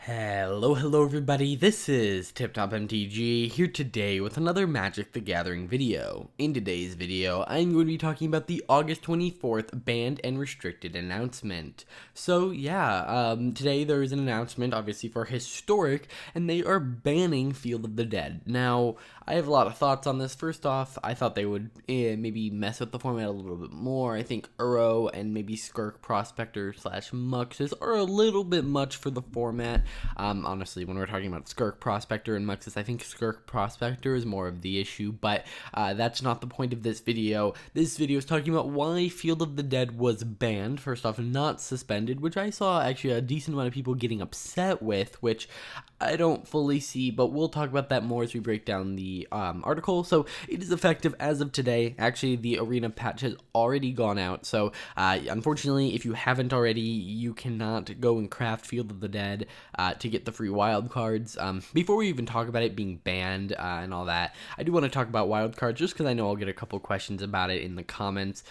Hello everybody, this is TipTopMTG here today with another Magic the Gathering video. In today's video, I'm going to be talking about the August 24th banned and restricted announcement. So yeah, today there is an announcement obviously for Historic, and they are banning Field of the Dead. Now, I have a lot of thoughts on this. First off, I thought they would maybe mess with the format a little bit more. I think Uro and maybe Skirk Prospector / Muxus are a little bit much for the format. Honestly, when we're talking about Skirk Prospector and Muxus, I think Skirk Prospector is more of the issue, but that's not the point of this video. This video is talking about why Field of the Dead was banned, first off, not suspended, which I saw actually a decent amount of people getting upset with, which I don't fully see, but we'll talk about that more as we break down the article. So it is effective as of today. Actually, the arena patch has already gone out, so unfortunately, if you haven't already, you cannot go and craft Field of the Dead to get the free wild cards. Before we even talk about it being banned and all that, I do want to talk about wild cards just because I know I'll get a couple questions about it in the comments.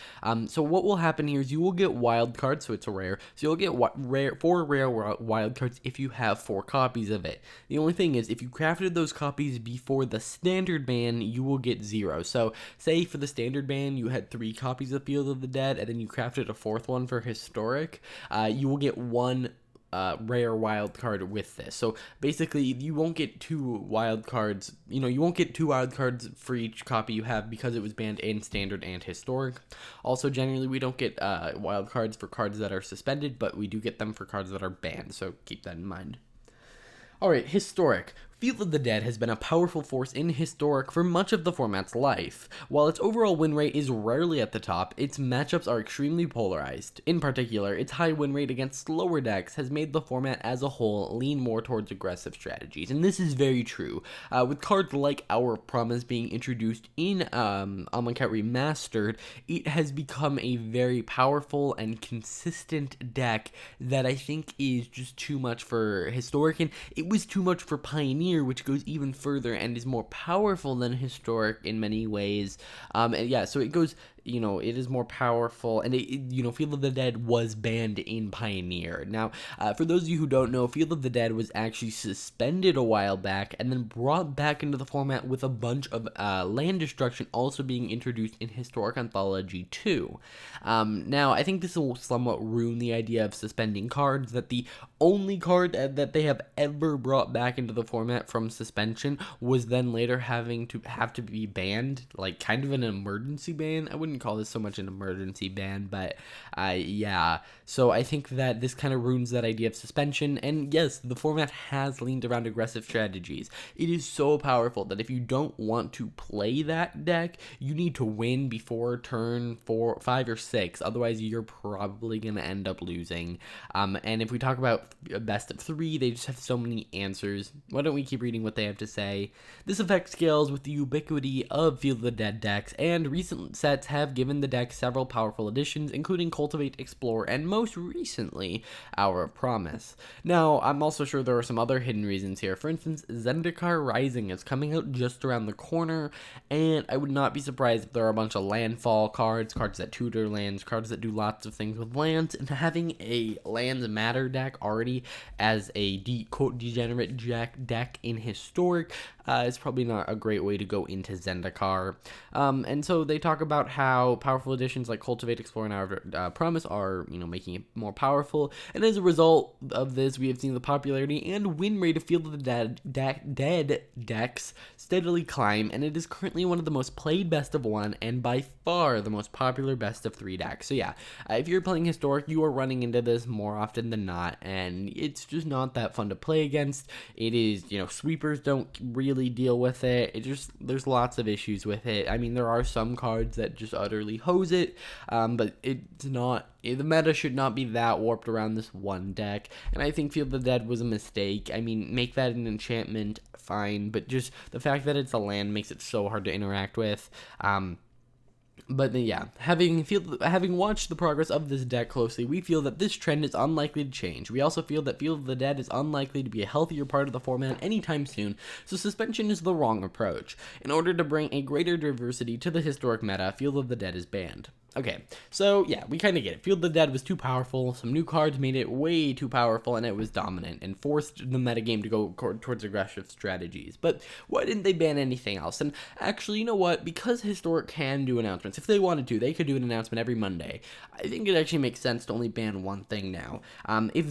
So what will happen here is you will get wild cards, so it's a rare. So you'll get four rare wild cards if you have 4 copies of it. The only thing is, if you crafted those copies before the standard ban, you will get 0. So say for the standard ban you had 3 copies of Field of the Dead and then you crafted a 4th one for Historic, you will get 1 rare wild card with this. So basically you won't get 2 wild cards, you won't get 2 wild cards for each copy you have because it was banned in standard and historic. Also, generally we don't get wild cards for cards that are suspended, but we do get them for cards that are banned, so keep that in mind. Alright, Historic. Field of the Dead has been a powerful force in Historic for much of the format's life. While its overall win rate is rarely at the top, its matchups are extremely polarized. In particular, its high win rate against slower decks has made the format as a whole lean more towards aggressive strategies, and this is very true. With cards like Our Promise being introduced in Amonkhet Remastered, it has become a very powerful and consistent deck that I think is just too much for Historic, and it was too much for Pioneer, which goes even further and is more powerful than Historic in many ways. And yeah, so it goes, it is more powerful, and Field of the Dead was banned in Pioneer. Now, for those of you who don't know, Field of the Dead was actually suspended a while back and then brought back into the format with a bunch of land destruction also being introduced in Historic Anthology 2. Now, I think this will somewhat ruin the idea of suspending cards, that the only card that they have ever brought back into the format from suspension was then later have to be banned, like kind of an emergency ban. I wouldn't call this so much an emergency ban, but yeah, so I think that this kind of ruins that idea of suspension. And yes, the format has leaned around aggressive strategies. It is so powerful that if you don't want to play that deck, you need to win before turn 4, 5, or 6, otherwise you're probably gonna end up losing. And if we talk about best of 3, they just have so many answers. Why don't we keep reading what they have to say? This effect scales with the ubiquity of Field of the Dead decks, and recent sets have given the deck several powerful additions, including Cultivate, Explore, and most recently, Our Promise. Now, I'm also sure there are some other hidden reasons here. For instance, Zendikar Rising is coming out just around the corner, and I would not be surprised if there are a bunch of landfall cards that tutor lands, cards that do lots of things with lands, and having a lands matter deck already as a degenerate deck in Historic is probably not a great way to go into Zendikar. And so they talk about how powerful additions like Cultivate, Explore, and Our Promise are, making it more powerful. And as a result of this, we have seen the popularity and win rate of Field of the Dead decks steadily climb, and it is currently one of the most played best of 1 and by far the most popular best of 3 decks. So yeah, if you're playing Historic, you are running into this more often than not, and it's just not that fun to play against. It is, sweepers don't really deal with it. There's lots of issues with it. I mean, there are some cards that just utterly hose it, but it's not, the meta should not be that warped around this one deck, and I think Field of the Dead was a mistake. I mean, make that an enchantment, fine, but just the fact that it's a land makes it so hard to interact with. But yeah, having watched the progress of this deck closely, we feel that this trend is unlikely to change. We also feel that Field of the Dead is unlikely to be a healthier part of the format anytime soon, so suspension is the wrong approach. In order to bring a greater diversity to the Historic meta, Field of the Dead is banned. Okay, so yeah, we kind of get it. Field of the Dead was too powerful. Some new cards made it way too powerful, and it was dominant and forced the metagame to go towards aggressive strategies. But why didn't they ban anything else? And actually, you know what? Because Historic can do announcements. If they wanted to, they could do an announcement every Monday. I think it actually makes sense to only ban one thing now. If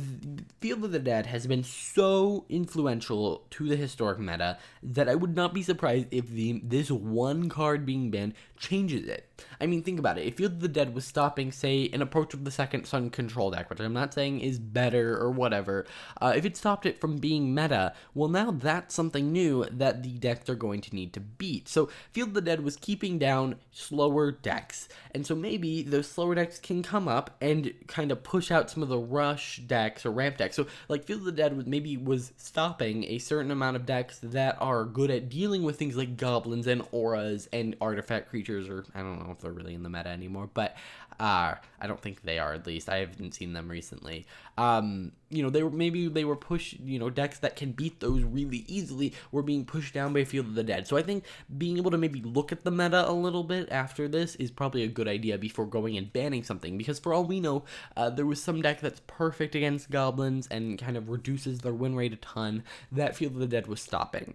Field of the Dead has been so influential to the Historic meta that I would not be surprised if this one card being banned changes it. I mean, think about it. If Field of the Dead was stopping, say, an Approach of the Second Sun control deck, which I'm not saying is better or whatever, if it stopped it from being meta, well, now that's something new that the decks are going to need to beat. So Field of the Dead was keeping down slower decks, and so maybe those slower decks can come up and kind of push out some of the rush decks or ramp decks. So like Field of the Dead was stopping a certain amount of decks that are good at dealing with things like goblins and auras and artifact creatures, or I don't know if they're really in the meta anymore, but I don't think they are, at least. I haven't seen them recently. They were pushed, decks that can beat those really easily were being pushed down by Field of the Dead. So I think being able to maybe look at the meta a little bit after this is probably a good idea before going and banning something, because for all we know, there was some deck that's perfect against goblins and kind of reduces their win rate a ton that Field of the Dead was stopping.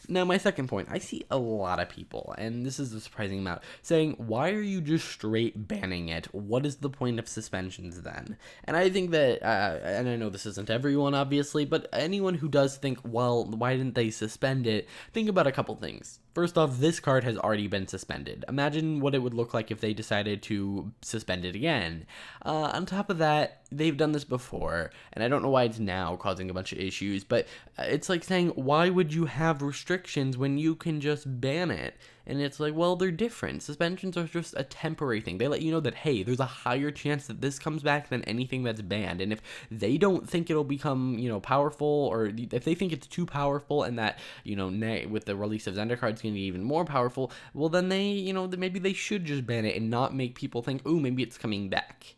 Now, my second point, I see a lot of people, and this is a surprising amount, saying, why are you just straight banning it? What is the point of suspensions then? And I think that, and I know this isn't everyone, obviously, but anyone who does think, well, why didn't they suspend it? Think about a couple things. First off, this card has already been suspended. Imagine what it would look like if they decided to suspend it again. On top of that, they've done this before, and I don't know why it's now causing a bunch of issues, but it's like saying, why would you have restrictions when you can just ban it? And it's like, well, they're different. Suspensions are just a temporary thing. They let you know that, hey, there's a higher chance that this comes back than anything that's banned. And if they don't think it'll become, powerful, or if they think it's too powerful and that, with the release of Zendikar, it's going to be even more powerful, well, then maybe they should just ban it and not make people think, ooh, maybe it's coming back.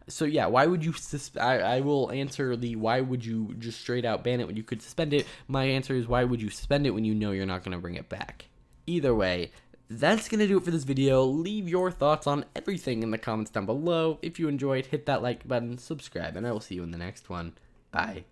So yeah, why would you I will answer the why would you just straight out ban it when you could suspend it. My answer is, why would you suspend it when you know you're not going to bring it back? Either way, that's going to do it for this video. Leave your thoughts on everything in the comments down below. If you enjoyed, hit that like button, subscribe, and I will see you in the next one. Bye.